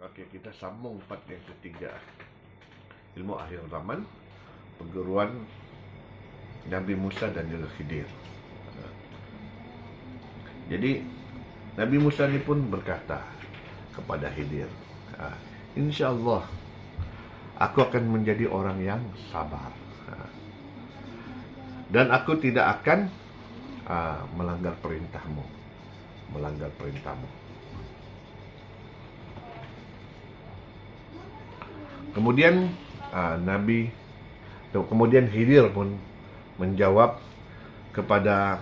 Oke, kita sambung part yang ketiga. Ilmu akhir zaman, perguruan Nabi Musa dan juga Khidir. Jadi Nabi Musa ni pun berkata kepada Khidir, InsyaAllah aku akan menjadi orang yang sabar, dan aku tidak akan melanggar perintahmu. Kemudian kemudian Khidir pun menjawab kepada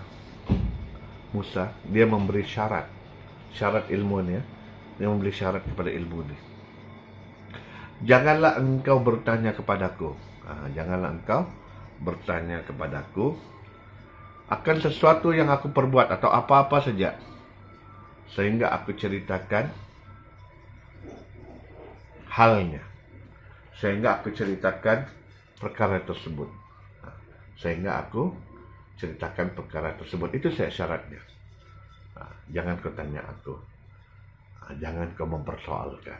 Musa. Dia memberi syarat ilmu ni, dia memberi syarat kepada ilmu ni. Janganlah engkau bertanya kepadaku akan sesuatu yang aku perbuat atau apa-apa saja, sehingga aku ceritakan halnya, sehingga aku ceritakan perkara tersebut. Itu saya syaratnya. Jangan kau tanya aku, jangan kau mempersoalkan,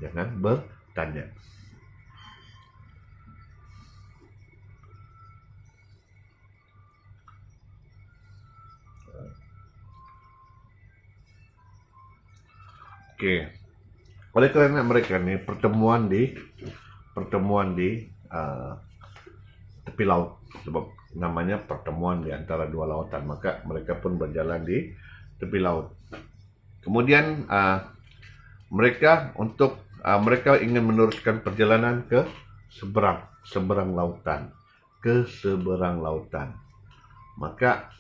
jangan bertanya. Okey. Oleh kerana mereka ni pertemuan di tepi laut, sebab namanya pertemuan di antara dua lautan, maka mereka pun berjalan di tepi laut. Kemudian mereka ingin meneruskan perjalanan ke seberang lautan. Maka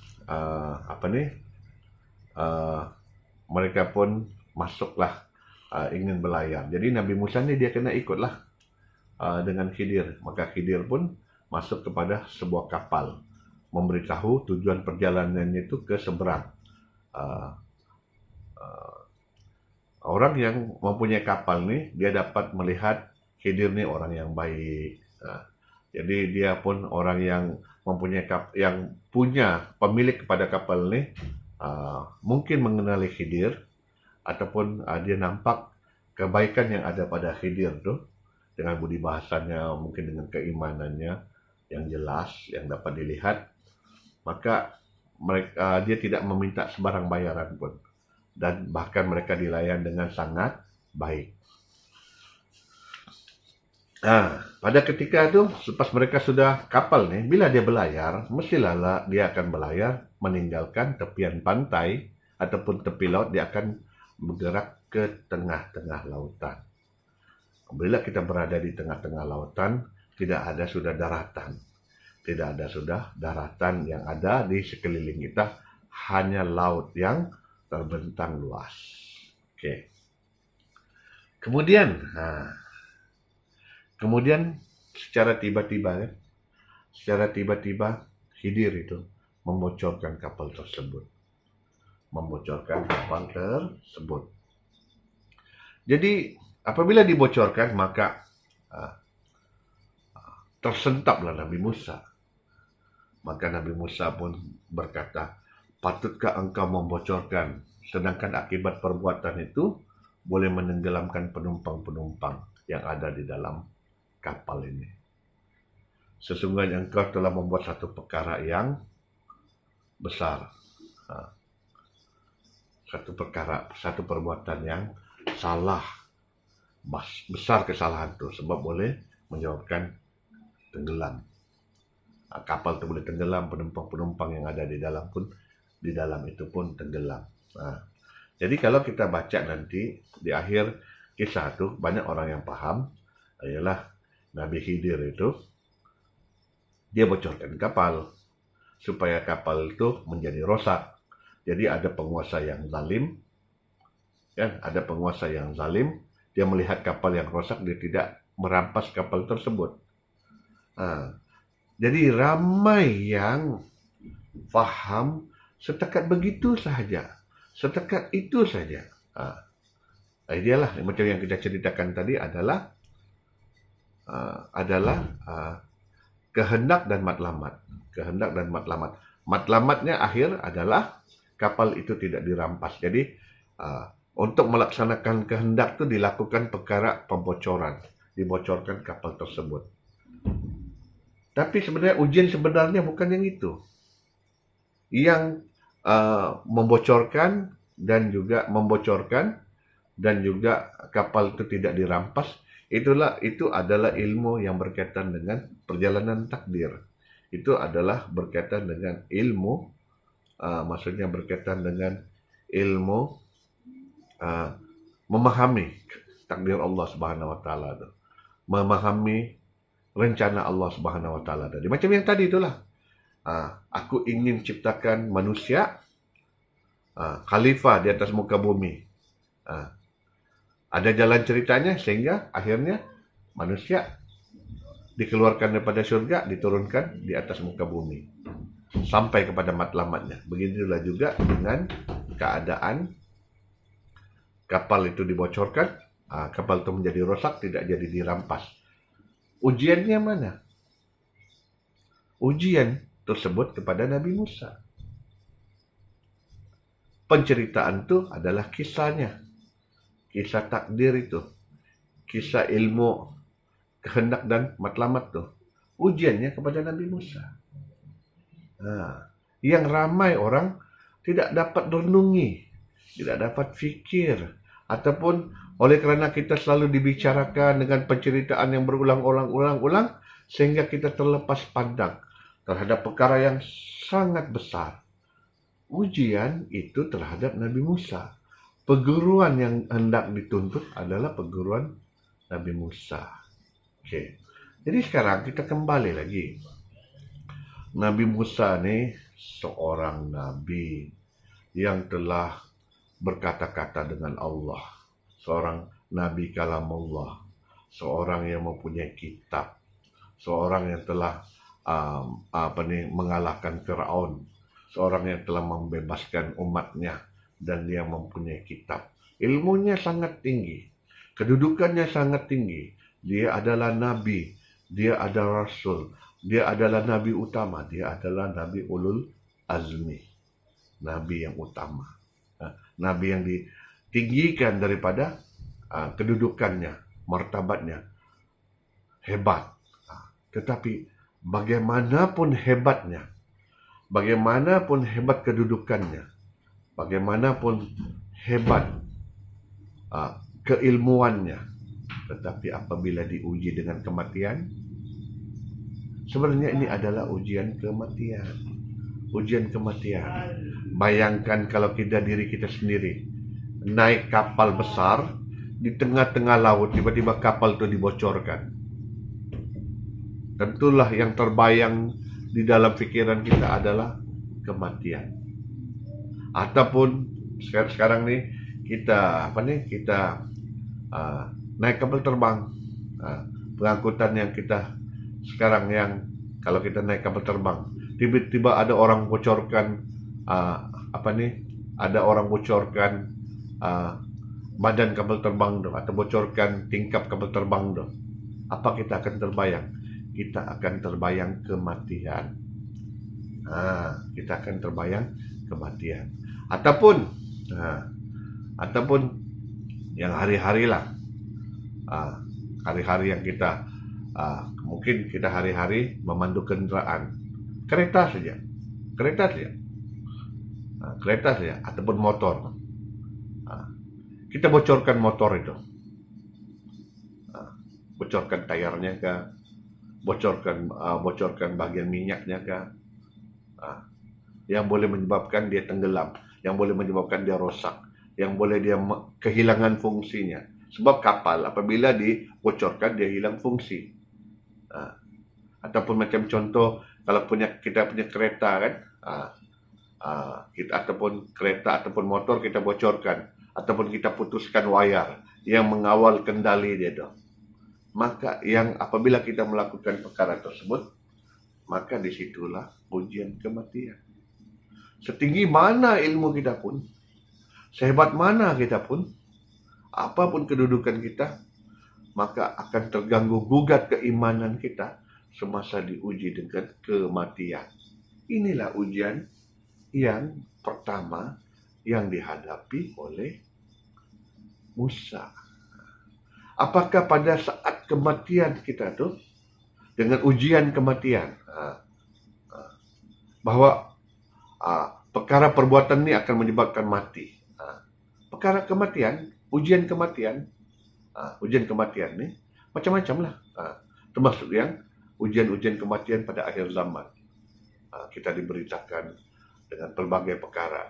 mereka pun masuklah, ingin berlayar. Jadi Nabi Musa ni dia kena ikutlah dengan Khidir. Maka Khidir pun masuk kepada sebuah kapal, memberitahu tujuan perjalanan itu ke seberang. Orang yang mempunyai kapal ni, dia dapat melihat Khidir ni orang yang baik. Jadi dia pun orang yang mempunyai yang punya pemilik kepada kapal ni mungkin mengenali Khidir, ataupun dia nampak kebaikan yang ada pada Khidir tu, dengan budi bahasanya, mungkin dengan keimanannya yang jelas, yang dapat dilihat. Maka dia tidak meminta sebarang bayaran pun, dan bahkan mereka dilayan dengan sangat baik. Pada ketika itu, selepas mereka sudah kapal ni, bila dia berlayar, mestilah dia akan berlayar meninggalkan tepian pantai ataupun tepi laut. Dia akan bergerak ke tengah-tengah lautan. Bila kita berada di tengah-tengah lautan, tidak ada sudah daratan yang ada di sekeliling kita, hanya laut yang terbentang luas. Okey. Kemudian secara tiba-tiba Khidir itu membocorkan kapal tersebut. Jadi apabila dibocorkan, maka tersentaplah Nabi Musa. Maka Nabi Musa pun berkata, patutkah engkau membocorkan, sedangkan akibat perbuatan itu boleh menenggelamkan penumpang-penumpang yang ada di dalam kapal ini. Sesungguhnya engkau telah membuat satu perkara yang besar. Satu perbuatan yang salah. Besar kesalahan itu, sebab boleh menyebabkan tenggelam. Kapal itu boleh tenggelam, penumpang-penumpang yang ada di dalam itu pun tenggelam. Jadi kalau kita baca nanti di akhir kisah itu, banyak orang yang faham ialah Nabi Khidir itu dia bocorkan kapal supaya kapal itu menjadi rosak. Jadi ada penguasa yang zalim, dia melihat kapal yang rosak, dia tidak merampas kapal tersebut. Jadi ramai yang faham setakat begitu sahaja, setakat itu saja. Idealah macam yang kita ceritakan tadi adalah kehendak dan matlamat. Matlamatnya akhir adalah kapal itu tidak dirampas. Jadi Untuk melaksanakan kehendak itu dilakukan perkara pembocoran, dibocorkan kapal tersebut. Tapi sebenarnya ujian sebenarnya bukan yang itu. Yang membocorkan dan juga kapal itu tidak dirampas, itu adalah ilmu yang berkaitan dengan perjalanan takdir. Itu adalah berkaitan dengan ilmu, maksudnya berkaitan dengan ilmu memahami takdir Allah Subhanahu wa taala, memahami rencana Allah Subhanahu wa taala. Jadi macam yang tadi itulah. Aku ingin ciptakan manusia khalifah di atas muka bumi. Ada jalan ceritanya sehingga akhirnya manusia dikeluarkan daripada surga, diturunkan di atas muka bumi sampai kepada matlamatnya. Begitulah juga dengan keadaan kapal itu dibocorkan, kapal itu menjadi rosak, tidak jadi dirampas. Ujiannya mana? Ujian tersebut kepada Nabi Musa. Penceritaan itu adalah kisahnya. Kisah takdir itu. Kisah ilmu kehendak dan matlamat itu. Ujiannya kepada Nabi Musa. Yang ramai orang tidak dapat renungi, tidak dapat fikir, ataupun oleh kerana kita selalu dibicarakan dengan penceritaan yang berulang-ulang, sehingga kita terlepas pandang terhadap perkara yang sangat besar. Ujian itu terhadap Nabi Musa. Perguruan yang hendak dituntut adalah perguruan Nabi Musa. Okey. Jadi sekarang kita kembali lagi. Nabi Musa ni seorang nabi yang telah berkata-kata dengan Allah. Seorang nabi kalamullah. Seorang yang mempunyai kitab. Seorang yang telah mengalahkan Firaun, seorang yang telah membebaskan umatnya dan dia mempunyai kitab. Ilmunya sangat tinggi, kedudukannya sangat tinggi. Dia adalah nabi, dia adalah rasul, dia adalah nabi utama, dia adalah nabi ulul azmi, nabi yang utama, nabi yang ditinggikan daripada kedudukannya, martabatnya hebat. Tetapi bagaimanapun hebatnya, bagaimanapun hebat kedudukannya, bagaimanapun hebat keilmuannya, tetapi apabila diuji dengan kematian, sebenarnya ini adalah ujian kematian. Ujian kematian. Bayangkan kalau diri kita sendiri naik kapal besar, di tengah-tengah laut, tiba-tiba kapal itu dibocorkan. Tentulah yang terbayang di dalam pikiran kita adalah kematian. Ataupun sekarang ni kita naik kapal terbang, pengangkutan yang kita sekarang, yang kalau kita naik kapal terbang, tiba-tiba ada orang bocorkan ada orang bocorkan badan kapal terbang tu, atau bocorkan tingkap kapal terbang tu. Apa kita akan terbayang? Kita akan terbayang kematian. Kita akan terbayang kematian. Ataupun yang hari-hari lah. Hari-hari yang kita mungkin kita hari-hari memandu kenderaan. Kereta saja. Kereta saja ataupun motor. Kita bocorkan motor itu. Bocorkan tayarnya ke, bocorkan bagian minyaknya ke, yang boleh menyebabkan dia tenggelam, yang boleh menyebabkan dia rosak, yang boleh dia kehilangan fungsinya. Sebab kapal apabila dibocorkan dia hilang fungsi. Ataupun macam contoh kalau kita punya kereta kan, ataupun kereta ataupun motor kita bocorkan, ataupun kita putuskan wayar yang mengawal kendali dia tu. Maka yang apabila kita melakukan perkara tersebut, maka disitulah ujian kematian. Setinggi mana ilmu kita pun, sehebat mana kita pun, apapun kedudukan kita, maka akan terganggu gugat keimanan kita semasa diuji dengan kematian. Inilah ujian yang pertama yang dihadapi oleh Musa. Apakah pada saat kematian kita tuh, dengan ujian kematian, bahwa perkara perbuatan ini akan menyebabkan mati. Perkara kematian, ujian kematian nih macam-macam lah. Termasuk yang ujian-ujian kematian pada akhir zaman. Kita diberitakan dengan pelbagai perkara.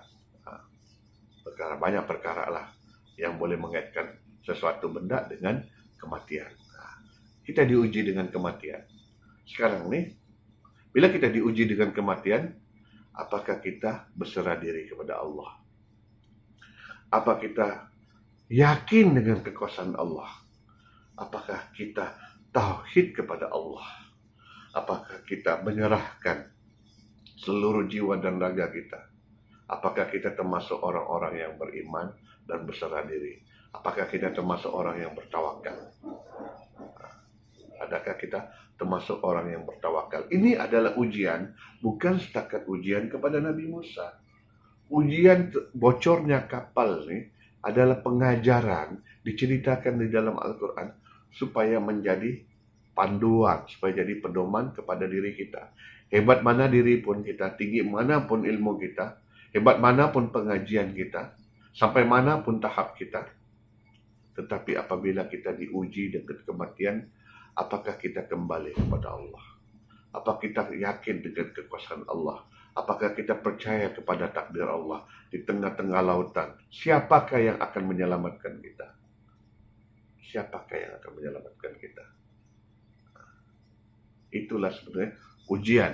Banyak perkara lah yang boleh mengaitkan sesuatu benda dengan kematian. Kita diuji dengan kematian. Sekarang nih, bila kita diuji dengan kematian, apakah kita berserah diri kepada Allah? Apa kita yakin dengan kekuasaan Allah? Apakah kita tauhid kepada Allah? Apakah kita menyerahkan seluruh jiwa dan raga kita? Apakah kita termasuk orang-orang yang beriman dan berserah diri? Apakah kita termasuk orang yang bertawakal? Adakah kita termasuk orang yang bertawakal? Ini adalah ujian, bukan setakat ujian kepada Nabi Musa. Ujian bocornya kapal ini adalah pengajaran, diceritakan di dalam Al-Quran supaya menjadi panduan, supaya jadi pedoman kepada diri kita. Hebat mana diri pun kita, tinggi mana pun ilmu kita, hebat mana pun pengajian kita, sampai mana pun tahap kita, tetapi apabila kita diuji dengan kematian, apakah kita kembali kepada Allah? Apakah kita yakin dengan kekuasaan Allah? Apakah kita percaya kepada takdir Allah di tengah-tengah lautan? Siapakah yang akan menyelamatkan kita? Siapakah yang akan menyelamatkan kita? Itulah sebenarnya ujian.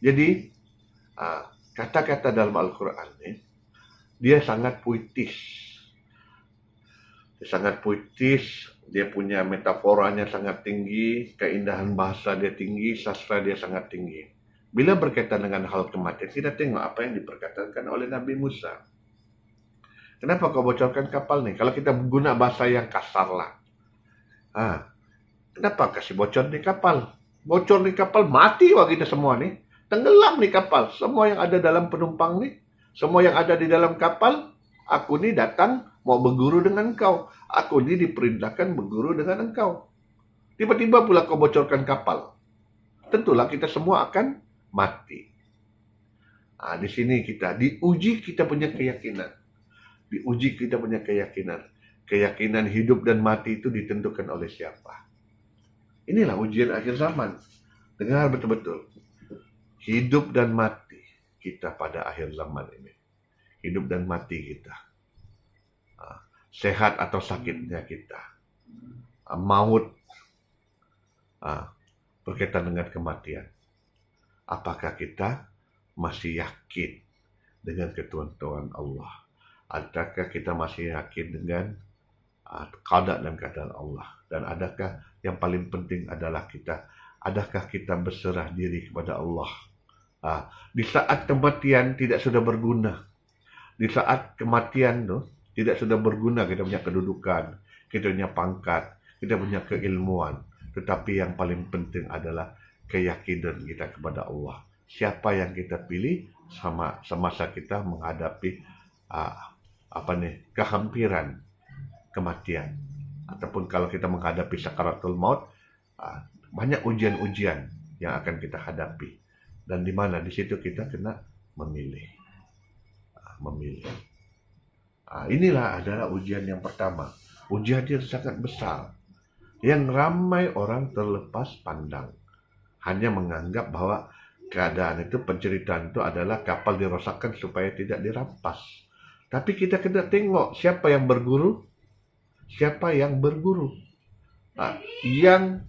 Jadi, kata-kata dalam Al-Quran ini, dia sangat puitis. Dia punya metaforanya sangat tinggi, keindahan bahasa dia tinggi, sastra dia sangat tinggi. Bila berkaitan dengan hal kematian, kita tengok apa yang diperkatakan oleh Nabi Musa. Kenapa kau bocorkan kapal nih? Kalau kita guna bahasa yang kasar lah. Kenapa kasih bocor di kapal? Bocor di kapal, mati wah kita semua nih. Tenggelam nih kapal. Semua yang ada dalam penumpang nih, semua yang ada di dalam kapal, aku nih datang mau berguru dengan engkau. Aku ini diperintahkan berguru dengan engkau. Tiba-tiba pula kau bocorkan kapal. Tentulah kita semua akan mati. Di sini kita diuji kita punya keyakinan. Keyakinan hidup dan mati itu ditentukan oleh siapa. Inilah ujian akhir zaman. Dengar betul-betul. Hidup dan mati kita pada akhir zaman ini. Hidup dan mati kita. Sehat atau sakitnya kita, maut, berkaitan dengan kematian. Apakah kita masih yakin dengan ketentuan Allah? Adakah kita masih yakin dengan qada dan qadar Allah? Dan adakah yang paling penting adalah adakah kita berserah diri kepada Allah? Di saat kematian tidak sudah berguna. Di saat kematian tuh, tidak sudah berguna kita punya kedudukan, kita punya pangkat, kita punya keilmuan. Tetapi yang paling penting adalah keyakinan kita kepada Allah. Siapa yang kita pilih semasa kita menghadapi kehampiran kematian. Ataupun kalau kita menghadapi sakaratul maut, banyak ujian-ujian yang akan kita hadapi. Dan di mana di situ kita kena memilih. Inilah adalah ujian yang pertama. Ujian yang sangat besar. Yang ramai orang terlepas pandang. Hanya menganggap bahwa keadaan itu, penceritaan itu adalah kapal dirosakkan supaya tidak dirampas. Tapi kita kena tengok siapa yang berguru. Siapa yang berguru. Yang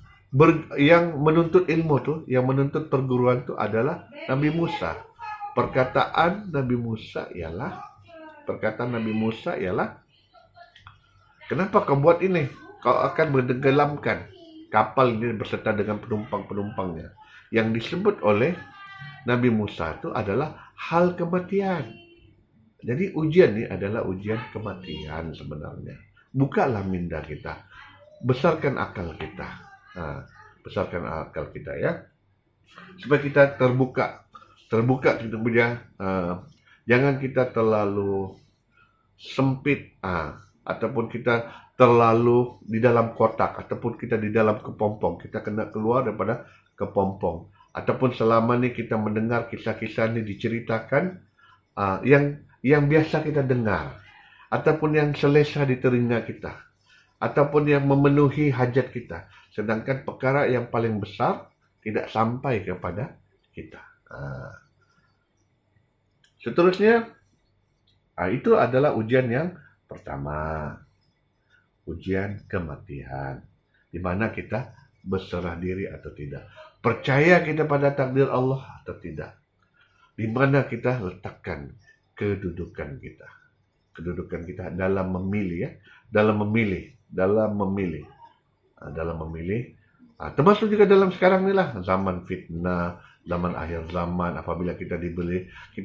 menuntut ilmu tuh, yang menuntut perguruan itu adalah Nabi Musa. Perkataan Nabi Musa ialah, kenapa kau buat ini? Kau akan menenggelamkan kapal ini beserta dengan penumpang-penumpangnya. Yang disebut oleh Nabi Musa itu adalah hal kematian. Jadi ujian ini adalah ujian kematian sebenarnya. Bukalah minda kita. Besarkan akal kita. Besarkan akal kita ya. Supaya kita terbuka kita punya, jangan kita terlalu sempit ataupun kita terlalu di dalam kotak, ataupun kita di dalam kepompong, kita kena keluar daripada kepompong. Ataupun selama ni kita mendengar kisah-kisah ni diceritakan, yang biasa kita dengar, ataupun yang selesa di telinga kita, ataupun yang memenuhi hajat kita. Sedangkan perkara yang paling besar tidak sampai kepada kita. Seterusnya, itu adalah ujian yang pertama. Ujian kematian. Di mana kita berserah diri atau tidak. Percaya kita pada takdir Allah atau tidak. Di mana kita letakkan kedudukan kita. Kedudukan kita dalam memilih, ya. Dalam memilih. Termasuk juga dalam sekarang ni lah. Zaman fitnah, zaman akhir zaman, apabila kita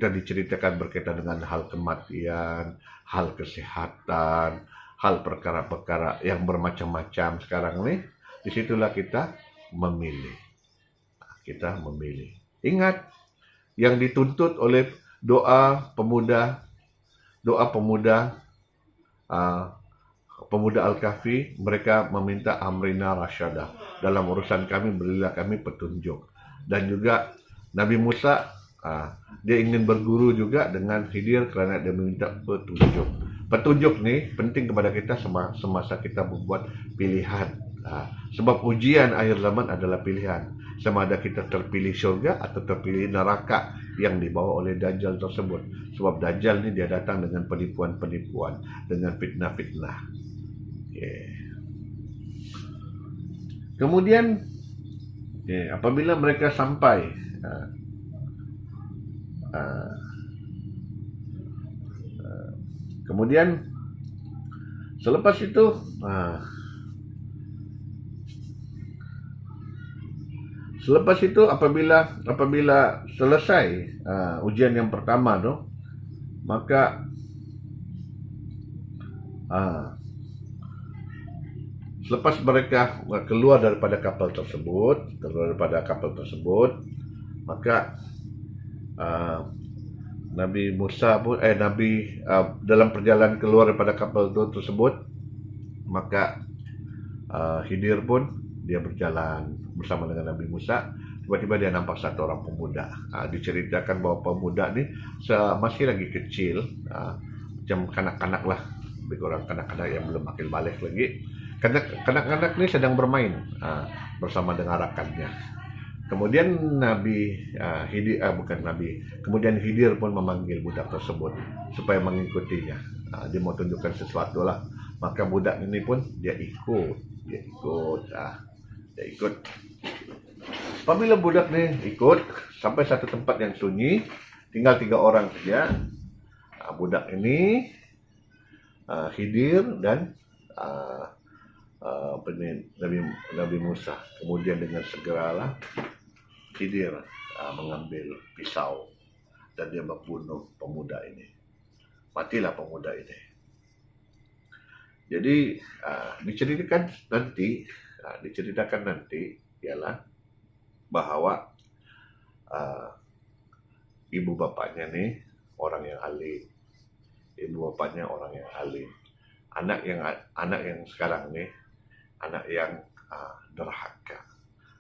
diceritakan berkaitan dengan hal kematian, hal kesehatan, hal perkara-perkara yang bermacam-macam sekarang ni, disitulah kita memilih. Kita memilih. Ingat, yang dituntut oleh doa pemuda Al-Kahfi, mereka meminta amrina rasyada. Dalam urusan kami, berilah kami petunjuk. Dan juga Nabi Musa, dia ingin berguru juga dengan Khidir kerana dia meminta petunjuk. Petunjuk ni penting kepada kita semasa kita membuat pilihan. Sebab ujian akhir zaman adalah pilihan. Sama ada kita terpilih syurga atau terpilih neraka yang dibawa oleh Dajjal tersebut. Sebab Dajjal ni dia datang dengan penipuan-penipuan, dengan fitnah-fitnah. Kemudian, apabila mereka sampai kemudian selepas itu apabila selesai ujian yang pertama tu, maka selepas mereka keluar daripada kapal tersebut, maka Nabi Musa pun dalam perjalanan keluar daripada kapal tersebut, maka Khidir pun dia berjalan bersama dengan Nabi Musa. Tiba-tiba dia nampak satu orang pemuda. Diceritakan bahawa pemuda ni masih lagi kecil, macam kanak-kanak lah, lebih kurang kanak-kanak yang belum akil balik lagi. Kanak-kanak ni sedang bermain bersama dengan rakannya. Kemudian kemudian Khidir pun memanggil budak tersebut supaya mengikutinya. Dia mau tunjukkan sesuatu lah. Maka budak ini pun dia ikut. Apabila budak ni ikut sampai satu tempat yang sunyi, tinggal 3 orang saja. Budak ini, Khidir dan Nabi Musa. Kemudian dengan segeralah Khidir mengambil pisau dan dia membunuh pemuda ini. Matilah pemuda ini. Jadi diceritakan nanti ialah bahawa ibu bapaknya ni orang yang alim. Anak yang sekarang ni anak yang derhaka.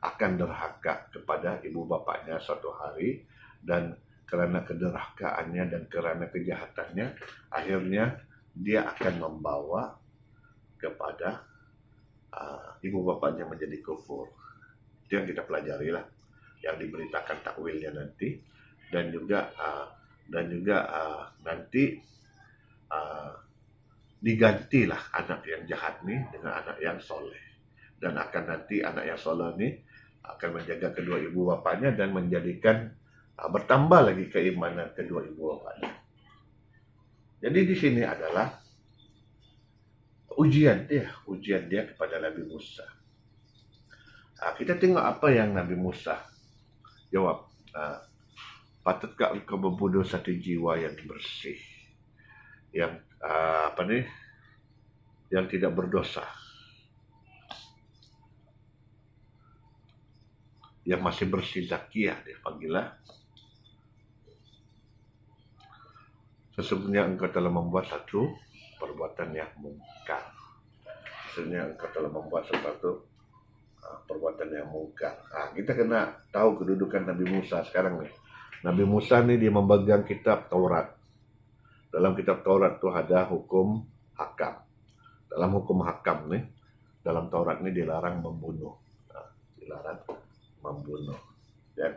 Akan derhaka kepada ibu bapaknya suatu hari, dan kerana kederhakaannya dan kerana kejahatannya, akhirnya dia akan membawa kepada ibu bapaknya menjadi kufur. Itu yang kita pelajari lah, yang diberitakan takwilnya nanti, dan juga nanti digantilah anak yang jahat ni dengan anak yang soleh, dan akan nanti anak yang soleh ni akan menjaga kedua ibu bapaknya dan menjadikan bertambah lagi keimanan kedua ibu bapaknya. Jadi di sini adalah ujian dia kepada Nabi Musa. Kita tengok apa yang Nabi Musa jawab. Patutkah engkau membunuh satu jiwa yang bersih, yang yang tidak berdosa, yang masih bersih zakiyah, dia panggillah. Sesungguhnya engkau telah membuat satu perbuatan yang mungkar. Maksudnya engkau telah membuat sesuatu perbuatan yang mungkar. Kita kena tahu kedudukan Nabi Musa sekarang nih. Nabi Musa nih dia memegang kitab Taurat. Dalam kitab Taurat itu ada hukum hakam. Dalam hukum hakam nih, dalam Taurat ini dilarang membunuh. Dilarang membunuh. Dan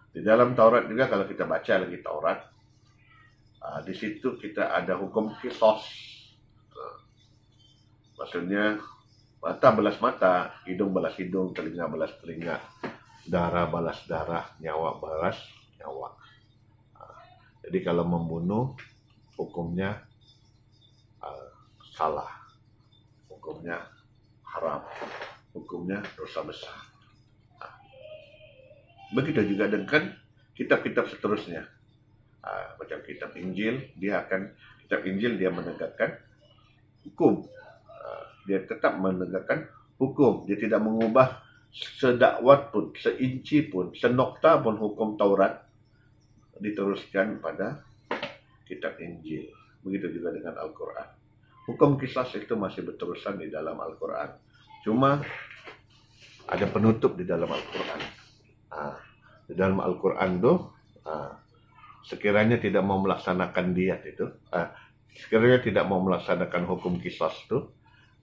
di dalam Taurat juga kalau kita baca lagi Taurat, di situ kita ada hukum kisos. Maksudnya mata balas mata, hidung balas hidung, telinga balas telinga, darah balas darah, nyawa balas nyawa. Jadi kalau membunuh hukumnya salah, hukumnya haram, hukumnya dosa besar. Begitu juga dengan kitab-kitab seterusnya. Macam kitab Injil, kitab Injil dia menegakkan hukum. Dia tetap menegakkan hukum. Dia tidak mengubah sedakwat pun, seinci pun, senokta pun hukum Taurat diteruskan pada kitab Injil. Begitu juga dengan Al-Quran. Hukum kisas itu masih berterusan di dalam Al-Quran. Cuma ada penutup di dalam Al-Quran. Di dalam Al-Quran itu, sekiranya tidak mau melaksanakan diat itu, sekiranya tidak mau melaksanakan hukum kisas itu,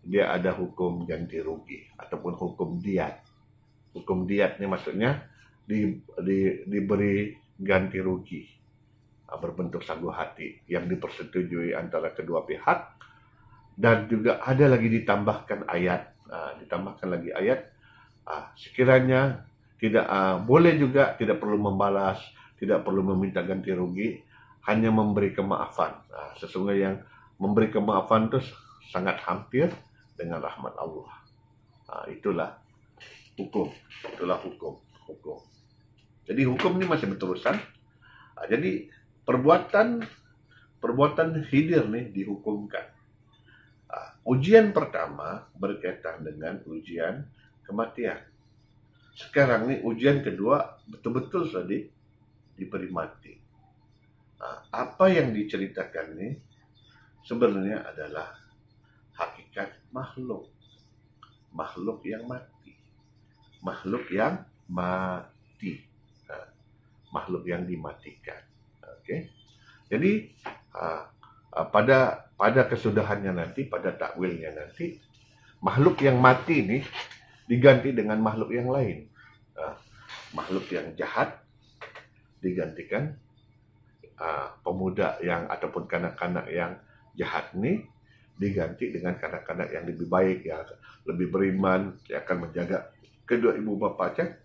dia ada hukum ganti rugi ataupun hukum diat. Hukum diat ini maksudnya diberi ganti rugi berbentuk sagu hati yang dipersetujui antara kedua pihak, dan juga ada lagi ditambahkan ayat, sekiranya tidak boleh juga tidak perlu membalas, tidak perlu meminta ganti rugi, hanya memberi kemaafan. Sesungguhnya yang memberi kemaafan itu sangat hampir dengan rahmat Allah. Itulah hukum. Jadi hukum ini masih berterusan. Jadi perbuatan Khidir nih dihukumkan. Ujian pertama berkaitan dengan ujian kematian. Sekarang nih ujian kedua betul-betul sudah diberi mati. Apa yang diceritakan nih sebenarnya adalah hakikat makhluk yang mati, makhluk yang dimatikan. Oke. Jadi pada kesudahannya nanti, pada takwilnya nanti, makhluk yang mati ini diganti dengan makhluk yang lain. Makhluk yang jahat digantikan pemuda yang ataupun kanak-kanak yang jahat ini diganti dengan kanak-kanak yang lebih baik, yang lebih beriman, yang akan menjaga kedua ibu bapanya,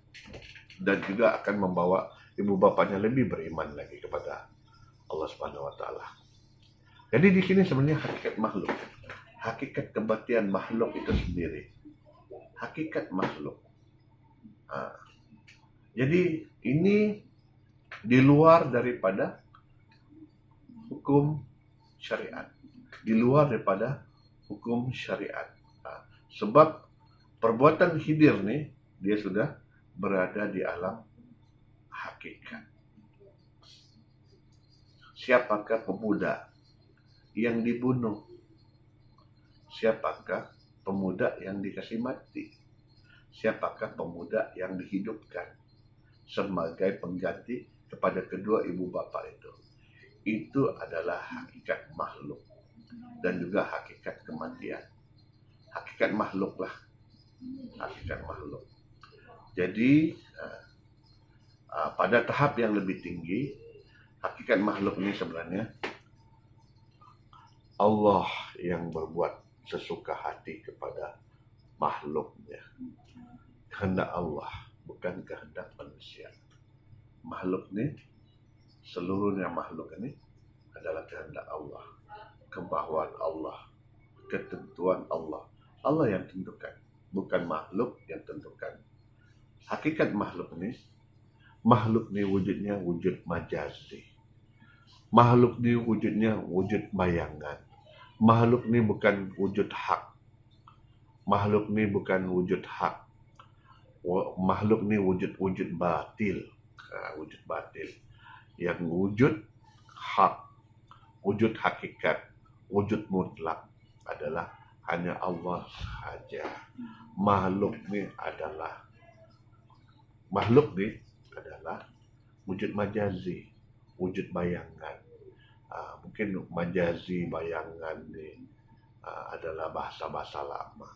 dan juga akan membawa ibu bapanya lebih beriman lagi kepada Allah Subhanahu wa taala. Jadi di sini sebenarnya hakikat makhluk, hakikat kematian makhluk itu sendiri, hakikat makhluk. Jadi ini di luar daripada hukum syariat, di luar daripada hukum syariat. Sebab perbuatan Khidir nih, dia sudah berada di alam hakikat. Siapakah pemuda yang dibunuh? Siapakah pemuda yang dikasih mati? Siapakah pemuda yang dihidupkan sebagai pengganti kepada kedua ibu bapa itu? Itu adalah hakikat makhluk dan juga hakikat kematian. Hakikat makhluk lah, hakikat makhluk. Jadi pada tahap yang lebih tinggi, hakikat makhluk ini sebenarnya Allah yang berbuat sesuka hati kepada makhluknya. Kehendak Allah, bukan kehendak manusia. Makhluk ini, seluruhnya makhluk ini adalah kehendak Allah, kemauan Allah, ketentuan Allah. Allah yang tentukan, bukan makhluk yang tentukan. Hakikat makhluk ini wujudnya wujud majazi. Makhluk ini wujudnya wujud bayangan. Makhluk ini bukan wujud hak. Makhluk ini bukan wujud hak. Makhluk ini wujud batil. Wujud batil. Yang wujud hak, wujud hakikat, wujud mutlak adalah hanya Allah saja. Makhluk ni adalah wujud majazi, wujud bayangan. Mungkin majazi bayangan ni adalah bahasa-bahasa lama.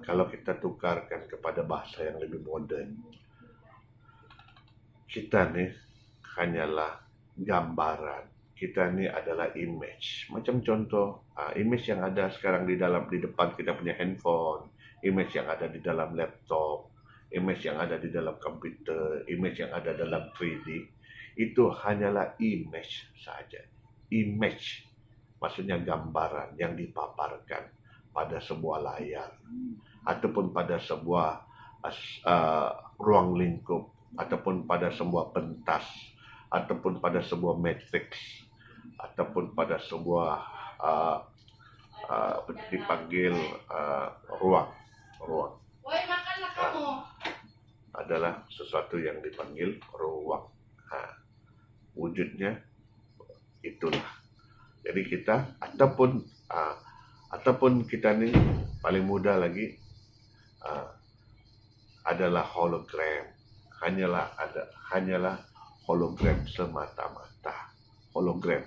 Kalau kita tukarkan kepada bahasa yang lebih moden, kita ni hanyalah gambaran. Kita ni adalah image. Macam contoh, image yang ada sekarang di depan kita punya handphone, image yang ada di dalam laptop, image yang ada di dalam komputer, image yang ada dalam 3D, itu hanyalah image saja. Image maksudnya gambaran yang dipaparkan pada sebuah layar ataupun pada sebuah ruang lingkup ataupun pada sebuah pentas ataupun pada sebuah matriks ataupun pada sebuah dipanggil ruang adalah sesuatu yang dipanggil ruang. Wujudnya itulah. Jadi kita ataupun kita ni paling mudah lagi adalah hologram. Hanyalah hologram semata-mata. Hologram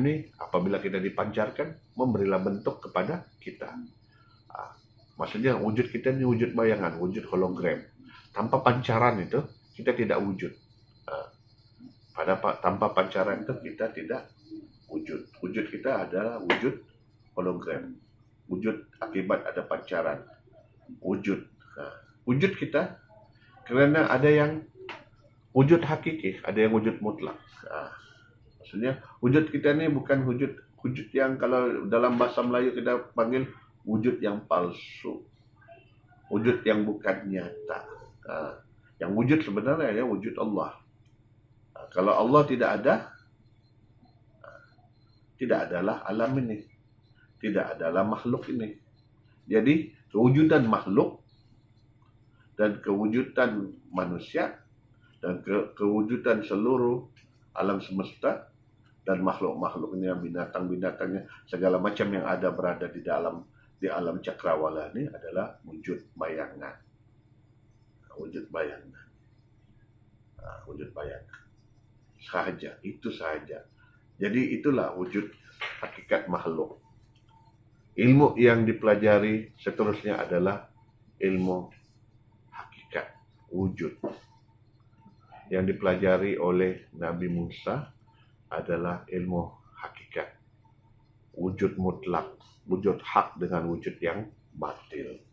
ni apabila kita dipancarkan memberilah bentuk kepada kita. Maksudnya wujud kita ni wujud bayangan, wujud hologram. Tanpa pancaran itu kita tidak wujud. Tanpa pancaran itu kita tidak wujud. Wujud kita adalah wujud hologram. Wujud akibat ada pancaran. Wujud kita kerana ada yang wujud hakiki, ada yang wujud mutlak. Maksudnya wujud kita ni bukan wujud yang kalau dalam bahasa Melayu kita panggil wujud yang palsu. Wujud yang bukan nyata. Yang wujud sebenarnya wujud Allah. Kalau Allah tidak ada, tidak adalah alam ini. Tidak adalah makhluk ini. Jadi kewujudan makhluk dan kewujudan manusia dan kewujudan seluruh alam semesta dan makhluk-makhluknya, binatang-binatangnya, segala macam yang ada berada di alam cakrawala ini adalah wujud bayangan. Wujud bayangan. Wujud bayangan. Sahaja, itu sahaja. Jadi itulah wujud hakikat makhluk. Ilmu yang dipelajari seterusnya adalah ilmu hakikat, wujud. Yang dipelajari oleh Nabi Musa adalah ilmu hakikat, wujud mutlak, wujud hak dengan wujud yang batil.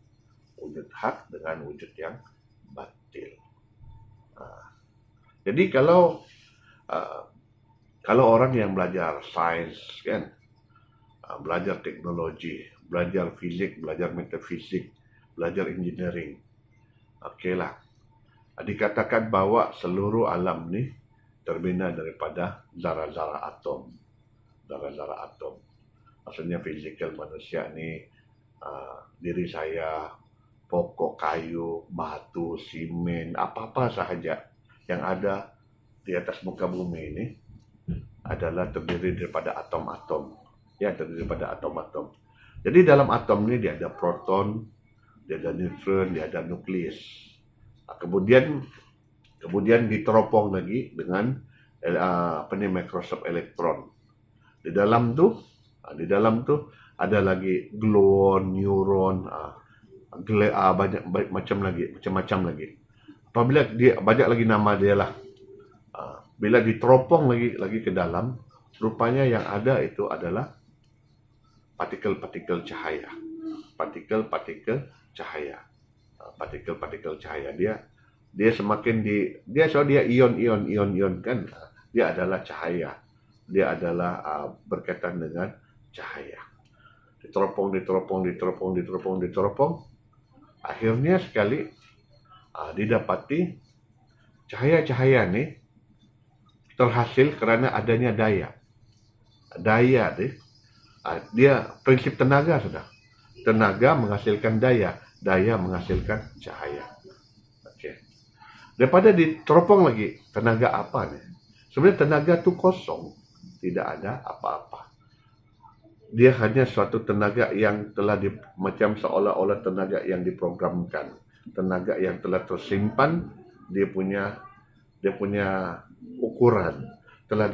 Wujud hak dengan wujud yang batil. Jadi kalau orang yang belajar sains, kan, belajar teknologi, belajar fizik, belajar metafisik, belajar engineering, okeylah, dikatakan bahwa seluruh alam ni terbina daripada zara-zara atom. Zara-zara atom. Maksudnya fizikal manusia ni, diri saya, pokok kayu, batu, simen, apa-apa sahaja yang ada di atas muka bumi ini adalah terdiri daripada atom-atom. Ya, terdiri daripada atom-atom. Jadi dalam atom ini dia ada proton, dia ada neutron, dia ada nukleus. Kemudian diteropong lagi dengan Microsoft elektron. Di dalam tu ada lagi gluon, neuron, macam-macam lagi. Apabila dia banyak lagi nama dia lah. Bila diteropong lagi ke dalam, rupanya yang ada itu adalah partikel-partikel cahaya. Partikel-partikel cahaya. Dia semakin dia ion kan. Dia adalah cahaya. Dia adalah berkaitan dengan cahaya. Diteropong. Akhirnya sekali didapati cahaya-cahaya ni terhasil kerana adanya daya. Daya dia prinsip tenaga sudah. Tenaga menghasilkan daya, daya menghasilkan cahaya. Okey. Daripada diteropong lagi, tenaga apa ni? Sebenarnya tenaga tu kosong, tidak ada apa-apa. dia hanya suatu tenaga yang telah macam seolah-olah tenaga yang diprogramkan, tenaga yang telah tersimpan, dia punya ukuran telah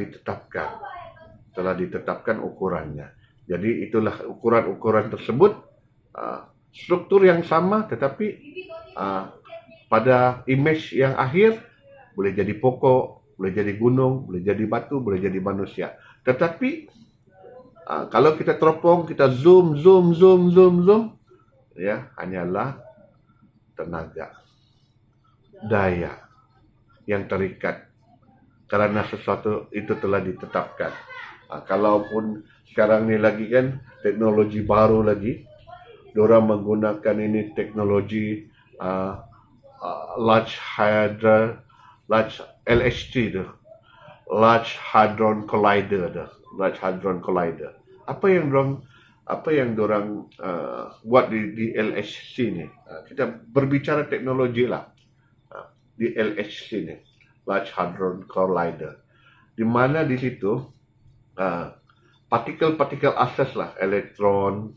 ditetapkan ukurannya. Jadi itulah ukuran-ukuran tersebut, struktur yang sama, tetapi pada image yang akhir boleh jadi pokok, boleh jadi gunung, boleh jadi batu, boleh jadi manusia. Tetapi kalau kita teropong, kita zoom, ya hanyalah tenaga, daya yang terikat karena sesuatu itu telah ditetapkan. Kalaupun sekarang ni lagi kan teknologi baru lagi, diorang menggunakan ini teknologi large LHC tu, Large Hadron Collider. Apa yang dorang buat di LHC ni? Kita berbicara teknologi lah. Di LHC ni, Large Hadron Collider, di mana di situ partikel-partikel asas lah, elektron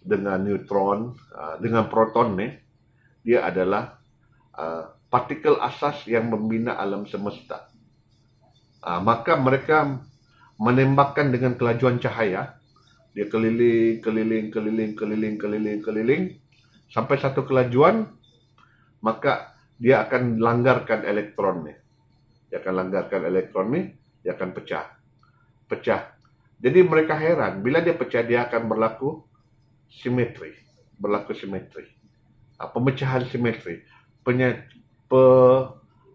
dengan neutron dengan proton ni, dia adalah partikel asas yang membina alam semesta. Maka mereka menembakkan dengan kelajuan cahaya, dia keliling sampai satu kelajuan, maka dia akan langgarkan elektron ni. Dia akan pecah. Jadi mereka heran, bila dia pecah, dia akan berlaku simetri. Pemecahan simetri.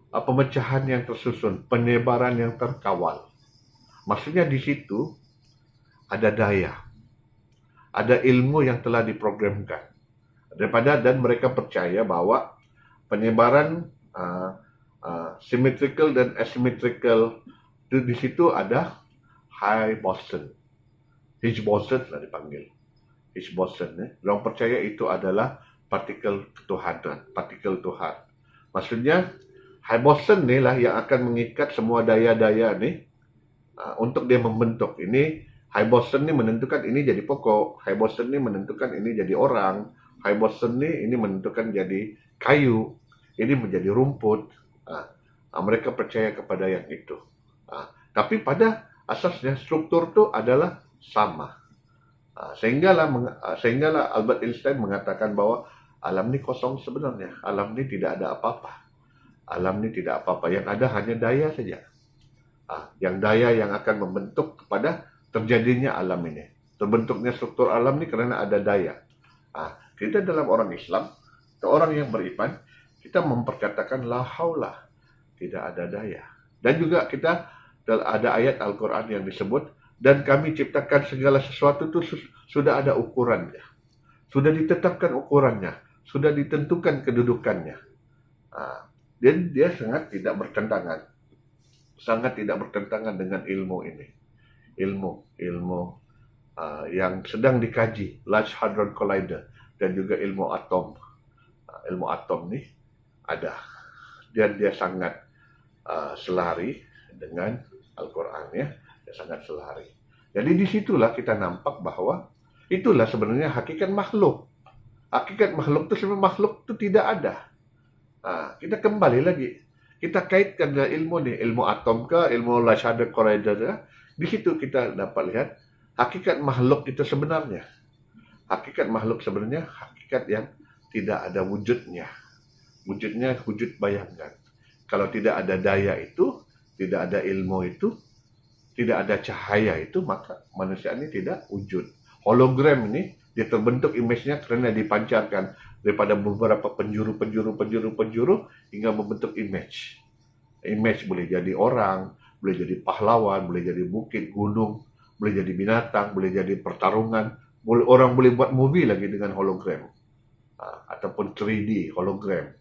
Pemecahan yang tersusun, penyebaran yang terkawal. Maksudnya di situ ada daya, ada ilmu yang telah diprogramkan. Dan mereka percaya bahwa penyebaran symmetrical dan asymmetrical itu di situ ada Higgs boson lah dipanggil. Higgs boson orang percaya itu adalah partikel ketuhanan, partikel Tuhan. Maksudnya Higgs boson ni lah yang akan mengikat semua daya-daya ni untuk dia membentuk. Ini Higgs boson ni menentukan ini jadi pokok, Higgs boson ni menentukan ini jadi orang, Higgs boson ni ini menentukan jadi kayu, ini menjadi rumput. Mereka percaya kepada yang itu. Tapi pada asasnya struktur itu adalah sama. Sehinggalah Albert Einstein mengatakan bahwa alam ini kosong sebenarnya. Alam ini tidak ada apa-apa. Yang ada hanya daya saja. Yang daya yang akan membentuk kepada terjadinya alam ini. Terbentuknya struktur alam ini karena ada daya. Kita dalam orang Islam, atau orang yang beriman, kita memperkatakan la haula, tidak ada daya. Dan juga kita ada ayat Al-Quran yang disebut, dan kami ciptakan segala sesuatu itu sudah ada ukurannya. Sudah ditetapkan ukurannya. Sudah ditentukan kedudukannya. Dan dia sangat tidak bertentangan dengan ilmu ini. Ilmu yang sedang dikaji, Large Hadron Collider, dan juga ilmu atom. Ilmu atom ni ada. Dan dia sangat selari dengan Al-Quran, ya. Dia sangat selari. Jadi disitulah kita nampak bahwa itulah sebenarnya hakikat makhluk. Hakikat makhluk itu sebenarnya makhluk itu tidak ada. Kita kembali lagi. Kita kaitkan dengan ilmu ni, ilmu atom ke, ilmu Large Hadron Collider ke. Di situ kita dapat lihat hakikat makhluk itu sebenarnya. Hakikat makhluk sebenarnya hakikat yang tidak ada wujudnya. Wujudnya wujud bayangan. Kalau tidak ada daya itu, tidak ada ilmu itu, tidak ada cahaya itu, maka manusia ini tidak wujud. Hologram ini, dia terbentuk image-nya kerana dipancarkan daripada beberapa penjuru hingga membentuk image. Image boleh jadi orang, boleh jadi pahlawan, boleh jadi bukit, gunung, boleh jadi binatang, boleh jadi pertarungan. Orang boleh buat movie lagi dengan hologram. Ataupun 3D hologram.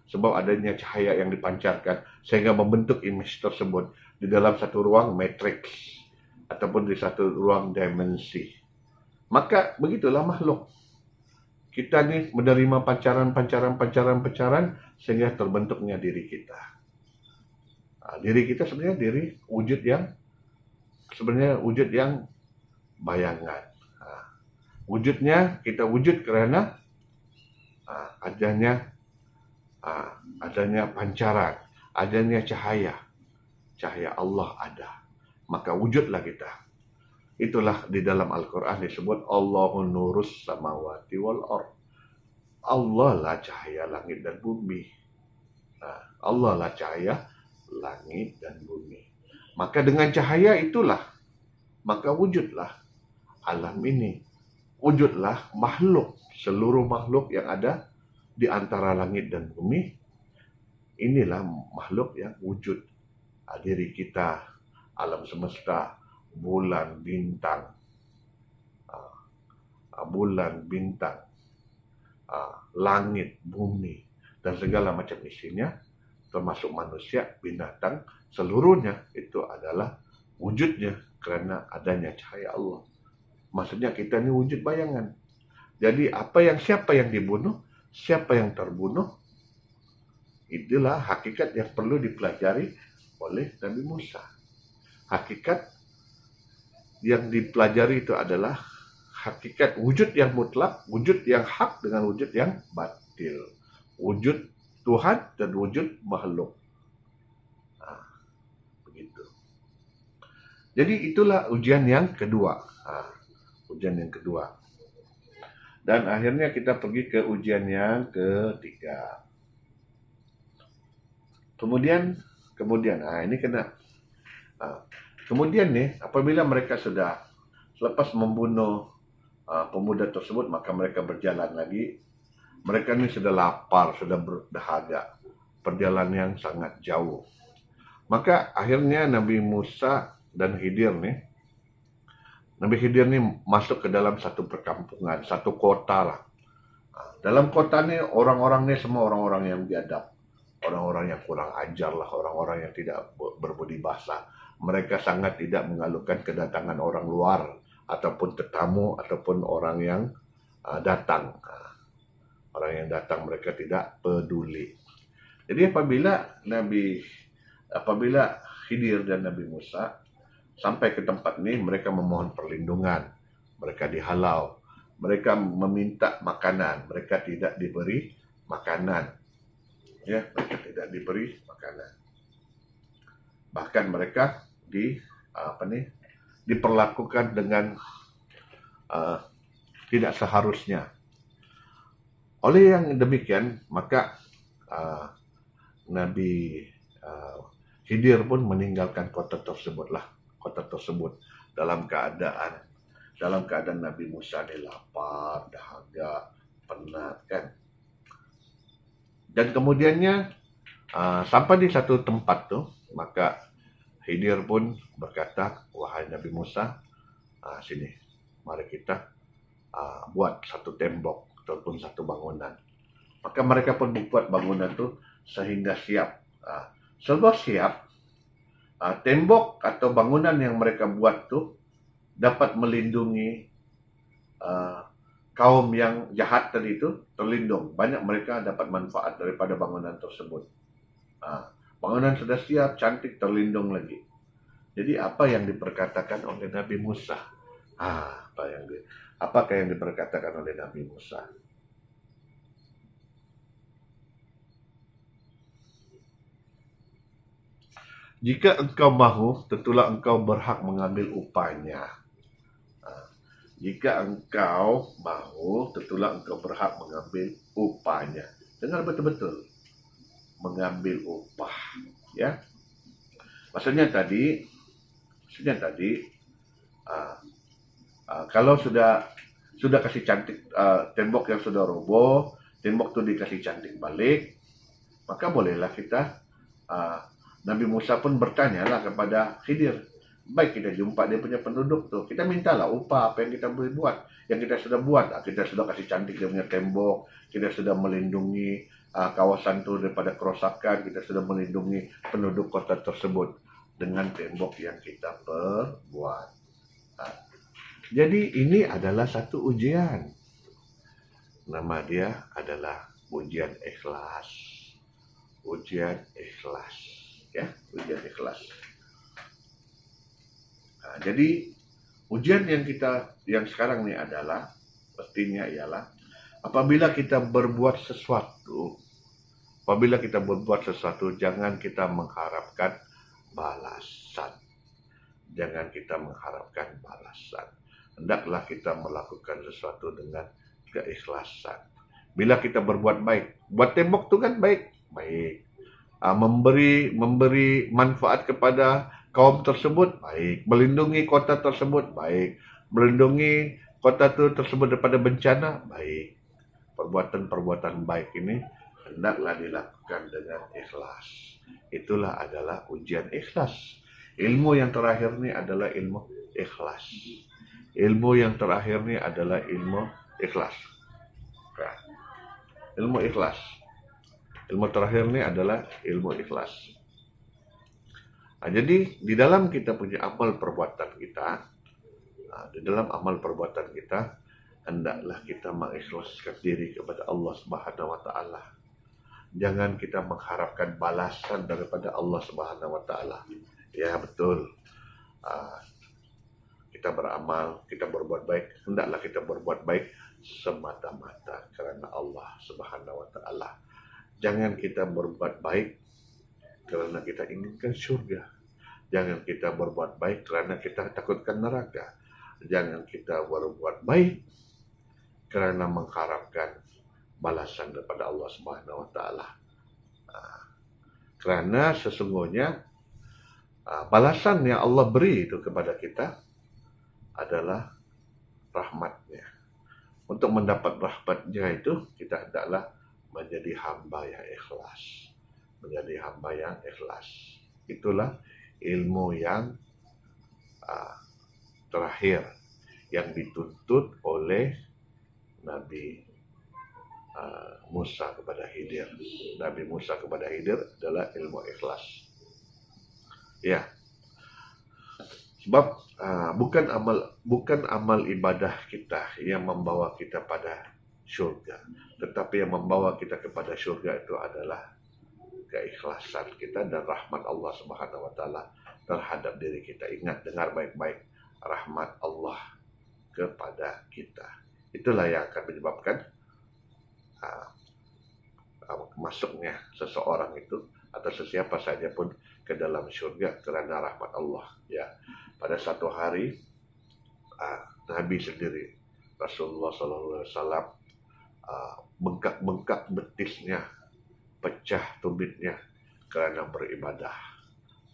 Sebab adanya cahaya yang dipancarkan sehingga membentuk image tersebut di dalam satu ruang matrix ataupun di satu ruang dimensi. Maka begitulah makhluk. Kita ni menerima pancaran sehingga terbentuknya diri kita. Diri kita sebenarnya wujud yang bayangan. Wujudnya kita wujud kerana adanya pancaran, adanya cahaya Allah ada, maka wujudlah kita. Itulah di dalam Al-Quran disebut Allahun nurus samawati wal ard. Allah lah cahaya langit dan bumi. Allah lah cahaya langit dan bumi. Maka dengan cahaya itulah, maka wujudlah alam ini. Wujudlah makhluk, seluruh makhluk yang ada di antara langit dan bumi. Inilah makhluk yang wujud. Diri kita, alam semesta, bulan, bintang, langit, bumi, dan segala macam isinya, termasuk manusia, binatang, seluruhnya itu adalah wujudnya kerana adanya cahaya Allah. Maksudnya kita ni wujud bayangan. Jadi siapa yang dibunuh, siapa yang terbunuh, itulah hakikat yang perlu dipelajari oleh Nabi Musa. Hakikat yang dipelajari itu adalah hakikat wujud yang mutlak, wujud yang hak dengan wujud yang batil. Wujud Tuhan dan wujud makhluk. Begitu. Jadi itulah ujian yang kedua. Ujian yang kedua. Dan akhirnya kita pergi ke ujian yang ketiga. Kemudian ini kena. Kemudian nih, apabila mereka sudah selepas membunuh pemuda tersebut, maka mereka berjalan lagi. Mereka ini sudah lapar, sudah berdahaga, perjalanan yang sangat jauh. Maka akhirnya Nabi Musa dan Khidir nih, Nabi Khidir nih masuk ke dalam satu perkampungan, satu kota lah. Dalam kota ini orang-orang ini semua orang-orang yang biadab, orang-orang yang kurang ajar lah, orang-orang yang tidak berbudi bahasa. Mereka sangat tidak mengalukan kedatangan orang luar ataupun tetamu ataupun orang yang datang. Orang yang datang mereka tidak peduli. Jadi apabila Khidir dan Nabi Musa sampai ke tempat ini, mereka memohon perlindungan. Mereka dihalau. Mereka meminta makanan. Mereka tidak diberi makanan. Ya, mereka tidak diberi makanan. Bahkan mereka diperlakukan dengan tidak seharusnya. Oleh yang demikian, maka Nabi Khidir pun meninggalkan kota tersebut dalam keadaan Nabi Musa ini lapar, dahaga, penat kan. Dan kemudiannya sampai di satu tempat tuh, maka Khidir pun berkata, wahai Nabi Musa, sini, mari kita buat satu tembok ataupun satu bangunan. Maka mereka pun membuat bangunan tuh sehingga siap. Setelah siap, tembok atau bangunan yang mereka buat tuh dapat melindungi kaum yang jahat tadi itu, terlindung. Banyak mereka dapat manfaat daripada bangunan tersebut. Bangunan sudah siap, cantik, terlindung lagi. Jadi apa yang diperkatakan oleh Nabi Musa? Apakah yang diperkatakan oleh Nabi Musa? Jika engkau mahu, tentulah engkau berhak mengambil upahnya. Jika engkau mahu, tentulah engkau berhak mengambil upahnya. Dengar betul-betul. Mengambil upah. Ya. Maksudnya tadi, kalau sudah kasih cantik tembok yang sudah roboh, tembok itu dikasih cantik balik, maka bolehlah kita, Nabi Musa pun bertanyalah kepada Khidir, baik kita jumpa dia punya penduduk tuh, kita mintalah upah apa yang kita boleh buat, yang kita sudah buat, kita sudah kasih cantik dia punya tembok, kita sudah melindungi kawasan itu daripada kerosakan, kita sudah melindungi penduduk kota tersebut dengan tembok yang kita perbuat. Jadi ini adalah satu ujian. Nama dia adalah ujian ikhlas. Ujian ikhlas. Ya, ujian ikhlas. Jadi ujian yang sekarang ini adalah pastinya ialah apabila kita berbuat sesuatu, jangan kita mengharapkan balasan. Jangan kita mengharapkan balasan. Hendaklah kita melakukan sesuatu dengan keikhlasan. Bila kita berbuat baik, buat tembok itu kan baik. Memberi manfaat kepada kaum tersebut, baik. Melindungi kota tersebut, baik. Melindungi kota tersebut daripada bencana, baik. Perbuatan-perbuatan baik ini hendaklah dilakukan dengan ikhlas. Itulah adalah ujian ikhlas. Ilmu yang terakhir ini adalah ilmu ikhlas. Ilmu yang terakhir ini adalah ilmu ikhlas. Ilmu ikhlas. Ilmu terakhir ini adalah ilmu ikhlas. Nah, jadi di dalam kita punya amal perbuatan kita, hendaklah kita mengikhlaskan diri kepada Allah Subhanahu wa taala. Jangan kita mengharapkan balasan daripada Allah Subhanahu wa taala. Ya betul. Kita beramal, kita berbuat baik, hendaklah kita berbuat baik semata-mata kerana Allah Subhanahu wa taala. Jangan kita berbuat baik kerana kita inginkan syurga. Jangan kita berbuat baik kerana kita takutkan neraka. Jangan kita berbuat baik kerana mengharapkan balasan daripada Allah Subhanahu wa taala. Kerana sesungguhnya balasan yang Allah beri itu kepada kita adalah rahmatnya. Untuk mendapat rahmatnya itu, kita hendaklah menjadi hamba yang ikhlas. Menjadi hamba yang ikhlas. Itulah ilmu yang terakhir yang dituntut oleh Nabi Musa kepada Khidir. Nabi Musa kepada Khidir adalah ilmu ikhlas. Ya. Sebab bukan amal ibadah kita yang membawa kita pada syurga, tetapi yang membawa kita kepada syurga itu adalah keikhlasan kita dan rahmat Allah Subhanahu wa taala terhadap diri kita. Ingat, dengar baik-baik, rahmat Allah kepada kita. Itulah yang akan menyebabkan masuknya seseorang itu atau sesiapa saja pun ke dalam syurga kerana rahmat Allah. Ya, pada satu hari Nabi sendiri, Rasulullah Sallallahu Alaihi Wasallam, bengkak-bengkak betisnya, pecah tumitnya kerana beribadah,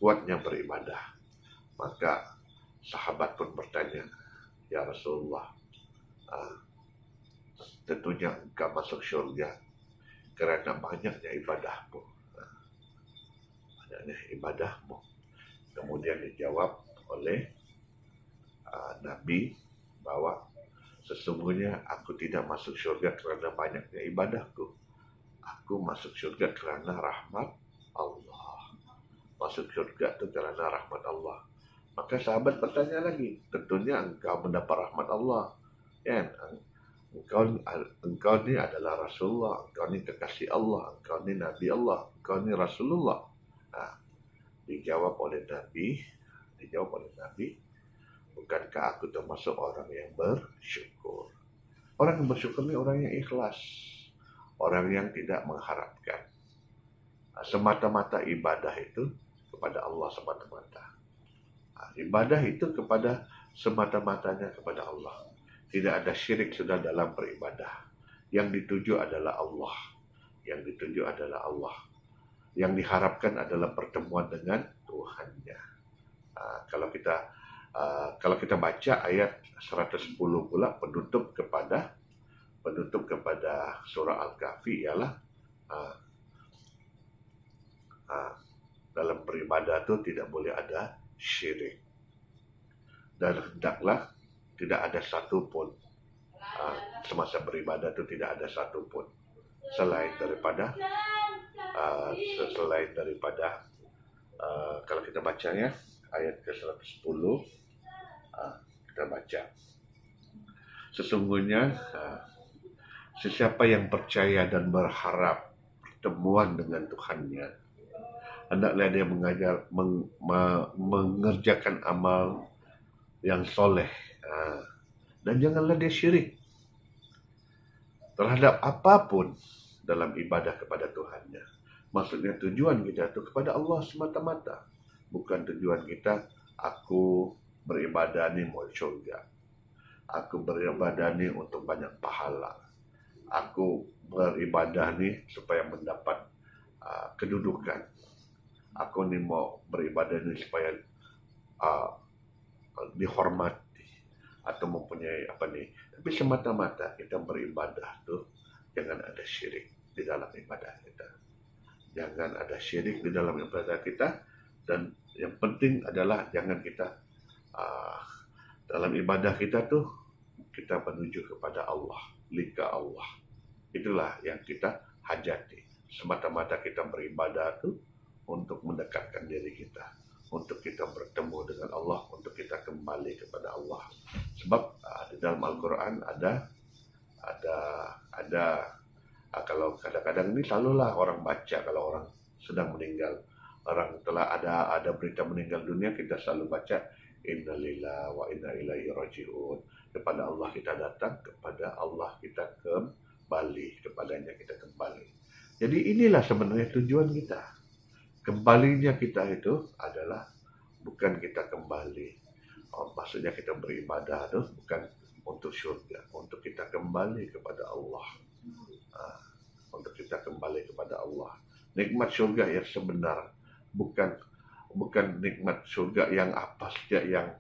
kuatnya beribadah. Maka sahabat pun bertanya, ya Rasulullah, tentunya engkau masuk syurga kerana banyaknya ibadahmu. Banyaknya ibadahmu. Kemudian dijawab oleh Nabi bahwa sesungguhnya aku tidak masuk syurga kerana banyaknya ibadahku. Aku masuk syurga kerana rahmat Allah. Masuk syurga itu kerana rahmat Allah. Maka sahabat bertanya lagi, tentunya engkau mendapat rahmat Allah. Kan? Engkau ni adalah Rasulullah, engkau ni kekasih Allah, engkau ni Nabi Allah, engkau ni Rasulullah. Dijawab oleh Nabi, bukankah aku termasuk orang yang bersyukur? Orang yang bersyukur ni orang yang ikhlas, orang yang tidak mengharapkan. Semata-mata ibadah itu kepada Allah semata-mata. Ibadah itu kepada semata-matanya kepada Allah. Tidak ada syirik sudah dalam beribadah. Yang dituju adalah Allah. Yang diharapkan adalah pertemuan dengan Tuhannya. Kalau kita baca ayat 110 pula penutup kepada surah Al-Kahfi ialah dalam beribadah itu tidak boleh ada syirik. Dan hendaklah tidak ada satu pun semasa beribadah itu tidak ada satu pun selain daripada kalau kita bacanya ayat ke-110 kita baca, sesungguhnya sesiapa yang percaya dan berharap pertemuan dengan Tuhannya, hendaklah dia mengerjakan amal yang soleh. Dan janganlah dia syirik terhadap apapun dalam ibadah kepada Tuhannya. Maksudnya tujuan kita itu kepada Allah semata-mata. Bukan tujuan kita, aku beribadah ni mau syurga. Aku beribadah ni untuk banyak pahala. Aku beribadah ni supaya mendapat kedudukan. Aku ni mau beribadah ni supaya dihormati atau mempunyai apa ni. Tapi semata-mata kita beribadah tuh jangan ada syirik di dalam ibadah kita. Jangan ada syirik di dalam ibadah kita, dan yang penting adalah jangan kita dalam ibadah kita tuh kita menuju kepada Allah, lika Allah. Itulah yang kita hajati. Semata-mata kita beribadah tuh untuk mendekatkan diri kita, untuk kita bertemu dengan Allah, untuk kita kembali kepada Allah. Sebab di dalam Al-Quran ada kalau kadang-kadang ini selalulah orang baca kalau orang sedang meninggal, orang telah ada berita meninggal dunia, kita selalu baca innalillahi wa inna ilaihi raji'un. Kepada Allah kita datang, kepada Allah kita kembali, kepadanya kita kembali. Jadi inilah sebenarnya tujuan kita. Kembalinya kita itu adalah bukan kita kembali, maksudnya kita beribadah itu bukan untuk surga, untuk kita kembali kepada Allah. Untuk kita kembali kepada Allah. Nikmat surga yang sebenar, bukan nikmat surga yang apa saja yang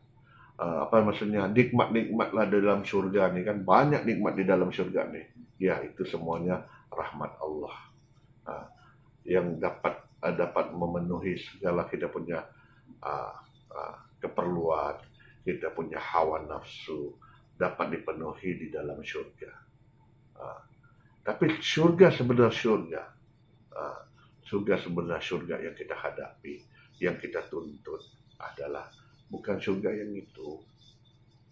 apa maksudnya nikmat-nikmatlah dalam surga nih, kan banyak nikmat di dalam surga nih. Ya, itu semuanya rahmat Allah yang dapat memenuhi segala kita punya keperluan, kita punya hawa nafsu dapat dipenuhi di dalam surga. Tapi surga sebenar surga yang kita hadapi, yang kita tuntut adalah bukan surga yang itu,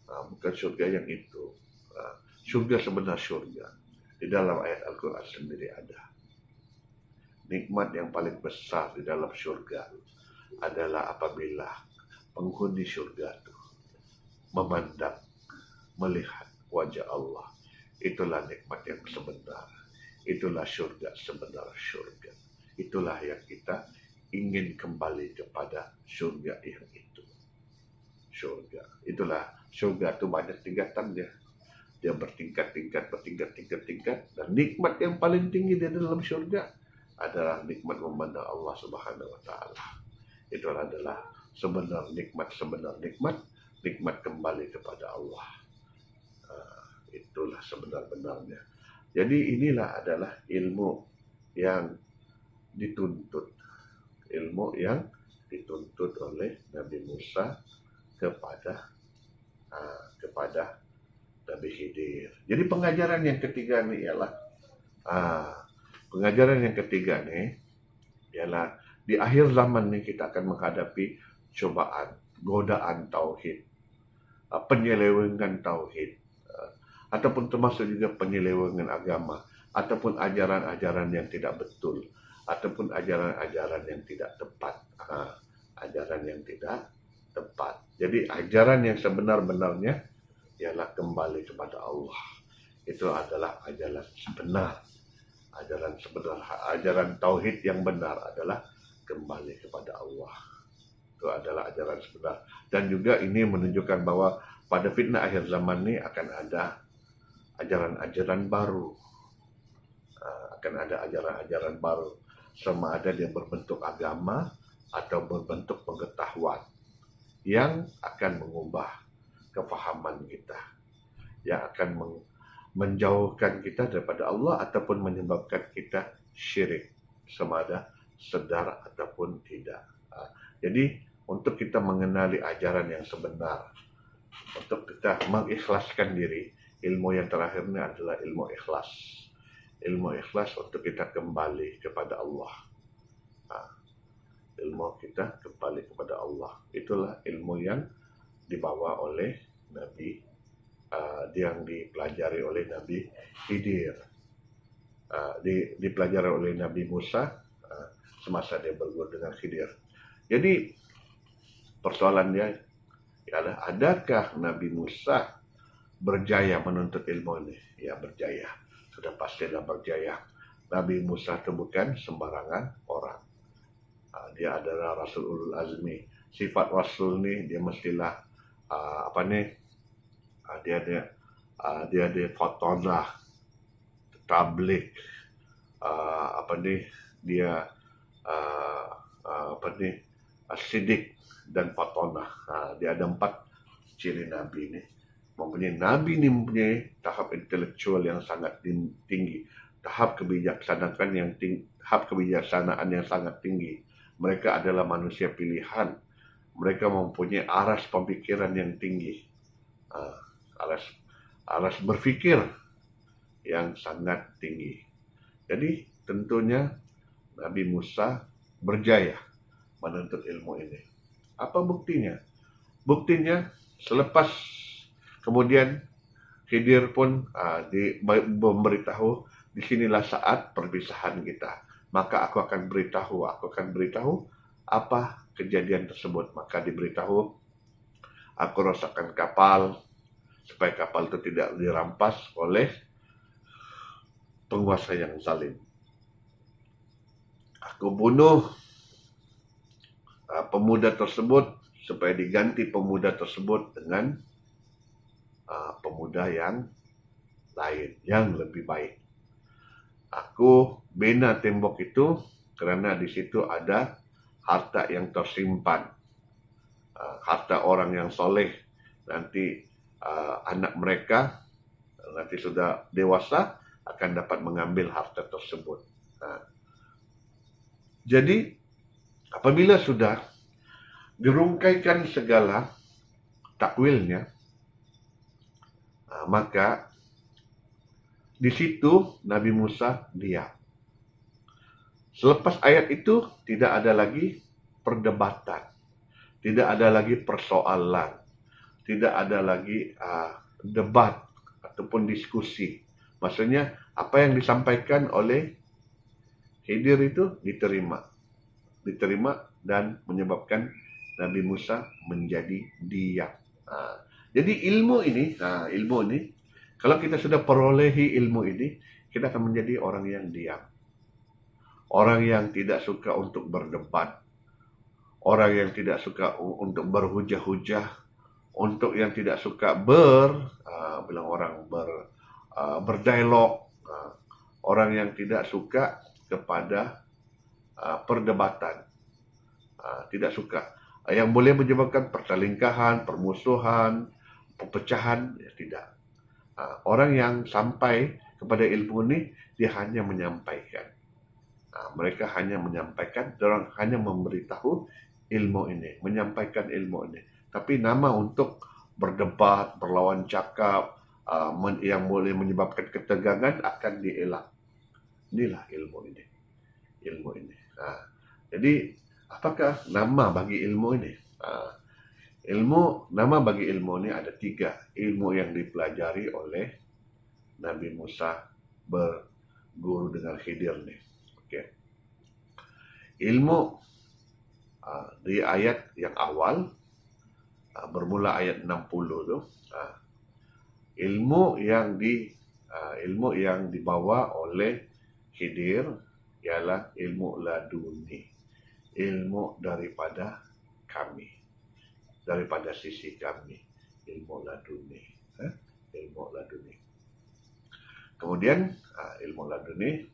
bukan surga yang itu. Surga sebenar surga di dalam ayat Al-Quran sendiri ada. Nikmat yang paling besar di dalam surga adalah apabila penghuni surga itu memandang, melihat wajah Allah. Itulah nikmat yang sebenar. Itulah surga sebenar surga. Itulah yang kita ingin kembali kepada surga yang itu. Surga. Itulah surga itu banyak tingkatan dia. Dia bertingkat-tingkat. Dan nikmat yang paling tinggi di dalam surga adalah nikmat memandang Allah Subhanahu wa Ta'ala. Itu adalah sebenar nikmat kembali kepada Allah. Itulah sebenar-benarnya. Jadi inilah adalah ilmu yang dituntut. Ilmu yang dituntut oleh Nabi Musa kepada Nabi Khidir. Jadi pengajaran yang ketiga nih ialah di akhir zaman nih kita akan menghadapi cobaan, godaan tauhid, penyelewengan tauhid, ataupun termasuk juga penyelewengan agama, ataupun ajaran-ajaran yang tidak betul, ataupun ajaran-ajaran yang tidak tepat. Jadi ajaran yang sebenar-benarnya ialah kembali kepada Allah. Itu adalah ajaran sebenar. Ajaran tauhid yang benar adalah kembali kepada Allah. Itu adalah ajaran sebenar. Dan juga ini menunjukkan bahwa pada fitnah akhir zaman ini akan ada ajaran-ajaran baru. Sama ada dia berbentuk agama atau berbentuk pengetahuan yang akan mengubah kefahaman kita, yang akan menjauhkan kita daripada Allah ataupun menyebabkan kita syirik, sama ada sedar ataupun tidak. Jadi untuk kita mengenali ajaran yang sebenar, untuk kita mengikhlaskan diri, ilmu yang terakhir ini adalah ilmu ikhlas. Ilmu ikhlas untuk kita kembali kepada Allah. Ilmu kita kembali kepada Allah. Itulah ilmu yang dibawa oleh Nabi, yang dipelajari oleh Nabi Khidir, dipelajari oleh Nabi Musa semasa dia berguru dengan Khidir. Jadi persoalannya ialah adakah Nabi Musa berjaya menuntut ilmu ini? Ya, berjaya. Sudah pastilah berjaya. Nabi Musa itu bukan sembarangan orang. Dia adalah Rasul Ulul Azmi. Sifat Rasul ni dia mestilah dia ada fatonah, tablik, dia uh, sidik dan fatonah. Dia ada 4 ciri Nabi ini. Nabi ini mempunyai tahap intelektual yang sangat tinggi, tahap kebijaksanaan yang sangat tinggi. Mereka adalah manusia pilihan. Mereka mempunyai aras pemikiran yang tinggi, aras berfikir yang sangat tinggi. Jadi tentunya Nabi Musa berjaya menuntut ilmu ini. Apa buktinya? Buktinya selepas kemudian Khidir pun memberitahu, disinilah saat perpisahan kita. Maka aku akan beritahu apa kejadian tersebut. Maka diberitahu, aku rosakkan kapal supaya kapal itu tidak dirampas oleh penguasa yang zalim. Aku bunuh pemuda tersebut supaya diganti pemuda tersebut dengan pemuda yang lain, yang lebih baik. Aku bina tembok itu kerana di situ ada harta yang tersimpan, harta orang yang soleh. Nanti anak mereka nanti sudah dewasa akan dapat mengambil harta tersebut. Jadi apabila sudah dirungkaikan segala takwilnya, maka di situ Nabi Musa diam. Selepas ayat itu tidak ada lagi perdebatan, tidak ada lagi persoalan, tidak ada lagi debat ataupun diskusi. Maksudnya apa yang disampaikan oleh Khidir itu diterima dan menyebabkan Nabi Musa menjadi diam. Jadi ilmu ini, kalau kita sudah perolehi ilmu ini, kita akan menjadi orang yang diam. Orang yang tidak suka untuk berdebat. Orang yang tidak suka untuk berhujah-hujah. Untuk yang tidak suka berdialog. Orang yang tidak suka kepada perdebatan. Tidak suka. Yang boleh menyebabkan perselingkahan, permusuhan, perpecahan, ya tidak. Orang yang sampai kepada ilmu ini, dia hanya menyampaikan. Mereka hanya menyampaikan, orang hanya memberitahu ilmu ini, menyampaikan ilmu ini. Tapi nama untuk berdebat, berlawan cakap, yang boleh menyebabkan ketegangan akan dielak. Inilah ilmu ini. Jadi, apakah nama bagi ilmu ini? Nama bagi ilmu ini ada 3. Ilmu yang dipelajari oleh Nabi Musa berguru dengan Khidir ni. Okay. Ilmu di ayat yang awal, bermula ayat 60 tu, ilmu yang dibawa oleh Khidir ialah ilmu laduni, ilmu daripada kami, daripada sisi kami, ilmu laduni. Kemudian ilmu laduni,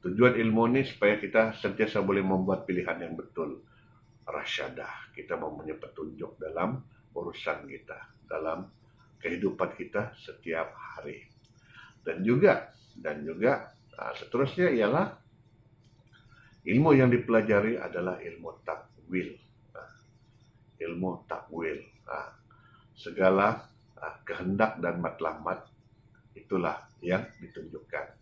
tujuan ilmu ini supaya kita sentiasa boleh membuat pilihan yang betul, rasyadah. Kita mempunyai petunjuk dalam urusan kita, dalam kehidupan kita setiap hari. Dan juga seterusnya ialah ilmu yang dipelajari adalah ilmu takwil. Segala kehendak dan matlamat itulah yang ditunjukkan.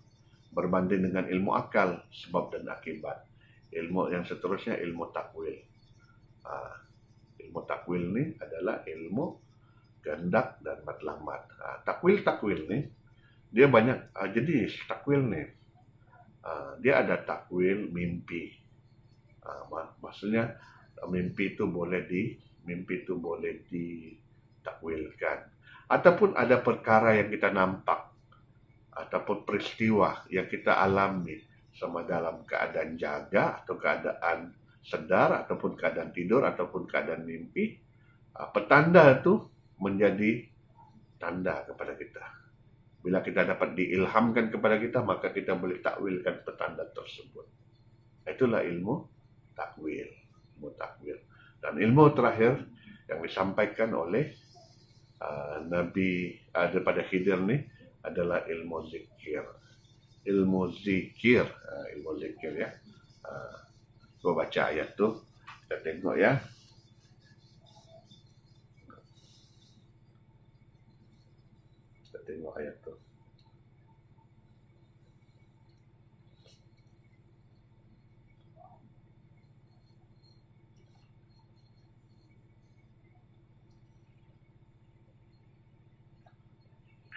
Berbanding dengan ilmu akal, sebab dan akibat. Ilmu yang seterusnya ilmu takwil. Ilmu takwil ni adalah ilmu kehendak dan matlamat. Takwil ni dia banyak jenis. Takwil ni dia ada takwil mimpi. Maksudnya mimpi itu boleh mimpi itu boleh ditakwilkan. Ataupun ada perkara yang kita nampak, ataupun peristiwa yang kita alami sama dalam keadaan jaga atau keadaan sedar ataupun keadaan tidur ataupun keadaan mimpi, petanda itu menjadi tanda kepada kita. Bila kita dapat diilhamkan kepada kita, maka kita boleh takwilkan petanda tersebut. Itulah ilmu takwil. Ilmu takwil. Dan ilmu terakhir yang disampaikan oleh Nabi daripada Khidir ni adalah ilmu zikir. Ilmu zikir, ilmu zikir ya. Gua baca ayat tu, kita tengok ya. Kita tengok ayat tu.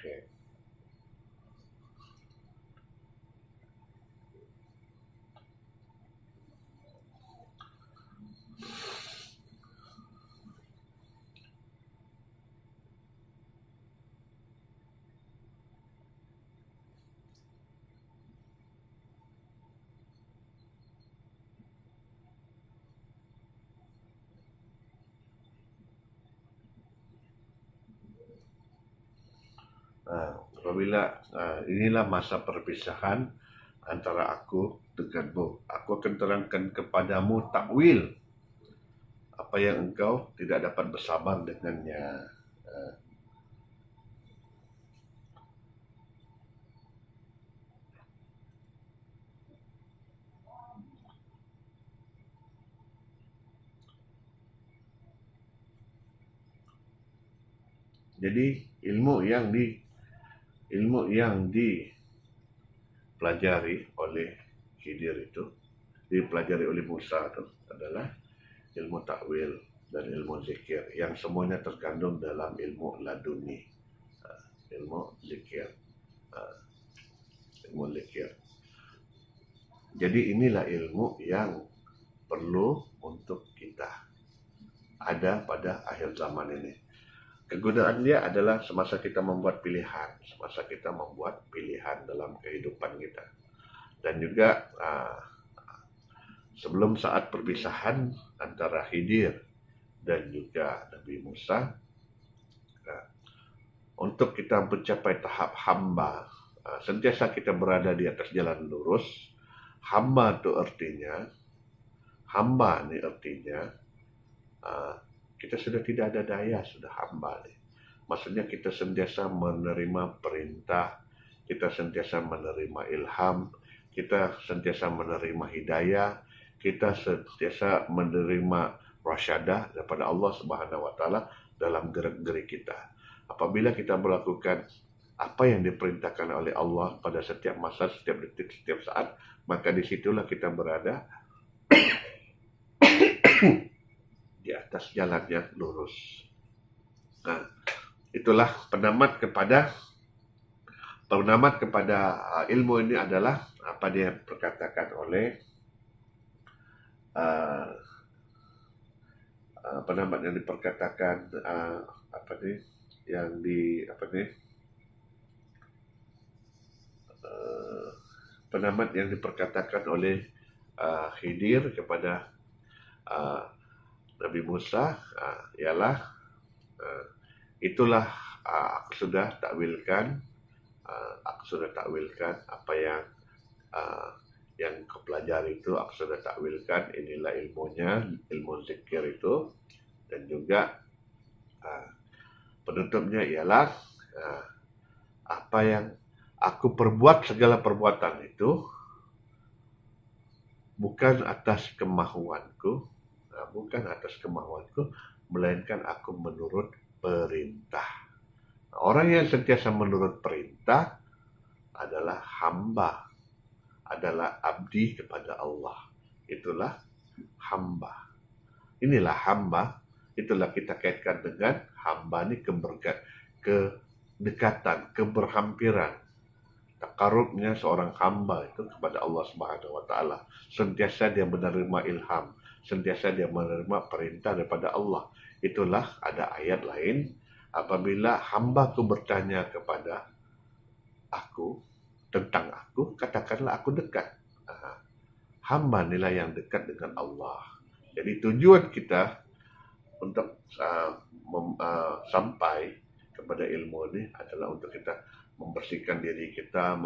Okay. Apabila inilah masa perpisahan antara aku denganmu. Aku akan terangkan kepadamu takwil apa yang engkau tidak dapat bersabar dengannya. Jadi ilmu yang dipelajari oleh Khidir itu, dipelajari oleh Musa itu adalah ilmu takwil dan ilmu zikir yang semuanya terkandung dalam ilmu laduni. Ilmu zikir. Ilmu zikir. Jadi inilah ilmu yang perlu untuk kita ada pada akhir zaman ini. Kegunaan dia adalah semasa kita membuat pilihan, dalam kehidupan kita. Dan juga sebelum saat perpisahan antara Khidir dan juga Nabi Musa, untuk kita mencapai tahap hamba, sentiasa kita berada di atas jalan lurus. Hamba itu artinya, kita sudah tidak ada daya, sudah hamba nih. Maksudnya kita sentiasa menerima perintah, kita sentiasa menerima ilham, kita sentiasa menerima hidayah, kita sentiasa menerima rasyadah daripada Allah Subhanahu wa taala dalam gerak-gerik kita. Apabila kita melakukan apa yang diperintahkan oleh Allah pada setiap masa, setiap detik, setiap saat, maka disitulah kita berada di atas jalan yang lurus. Nah, itulah penamat kepada ilmu ini adalah apa dia perkatakan oleh penamat yang diperkatakan penamat yang diperkatakan oleh Khidir kepada Nabi Musa ialah itulah aku sudah takwilkan apa yang kau pelajari itu, aku sudah takwilkan, inilah ilmunya, ilmu zikir itu. Dan juga penutupnya ialah apa yang aku perbuat, segala perbuatan itu bukan atas kemahuanku, melainkan aku menurut perintah. Orang yang sentiasa menurut perintah adalah hamba, adalah abdi kepada Allah. Itulah hamba. Inilah hamba. Itulah kita kaitkan dengan hamba ini, kedekatan, keberhampiran. Takarubnya seorang hamba itu kepada Allah Subhanahu wa taala. Sentiasa dia menerima ilham, sentiasa dia menerima perintah daripada Allah. Itulah ada ayat lain, apabila hambaku bertanya kepada aku tentang aku, katakanlah aku dekat. Ah, hamba inilah yang dekat dengan Allah. Jadi tujuan kita untuk sampai kepada ilmu ini adalah untuk kita membersihkan diri kita,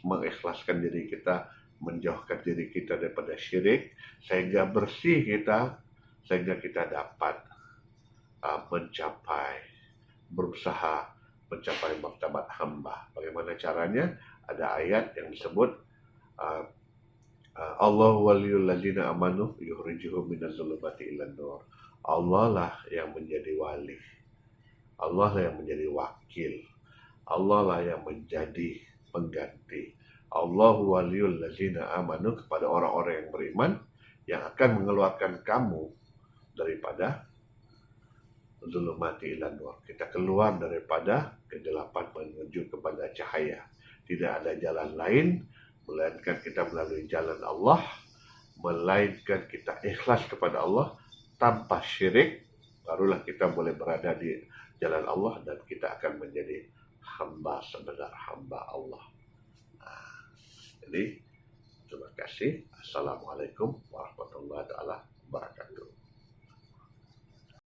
mengikhlaskan diri kita, menjauhkan diri kita daripada syirik, sehingga bersih kita, sehingga kita dapat berusaha mencapai martabat hamba. Bagaimana caranya? Ada ayat yang disebut uh, Allah waliyul ladzina amanu yukhrijuhum minaz zulumati ilan nur. Allah lah yang menjadi wali. Allah lah yang menjadi wakil. Allah lah yang menjadi pengganti. Allah waliyul ladzina amanu, kepada orang-orang yang beriman, yang akan mengeluarkan kamu daripada zulumati ilan nur. Kita keluar daripada kegelapan menuju kepada cahaya. Tidak ada jalan lain melainkan kita melalui jalan Allah, melainkan kita ikhlas kepada Allah tanpa syirik, barulah kita boleh berada di jalan Allah dan kita akan menjadi hamba sebenar hamba Allah. Nah, jadi terima kasih. Assalamualaikum warahmatullahi wabarakatuh.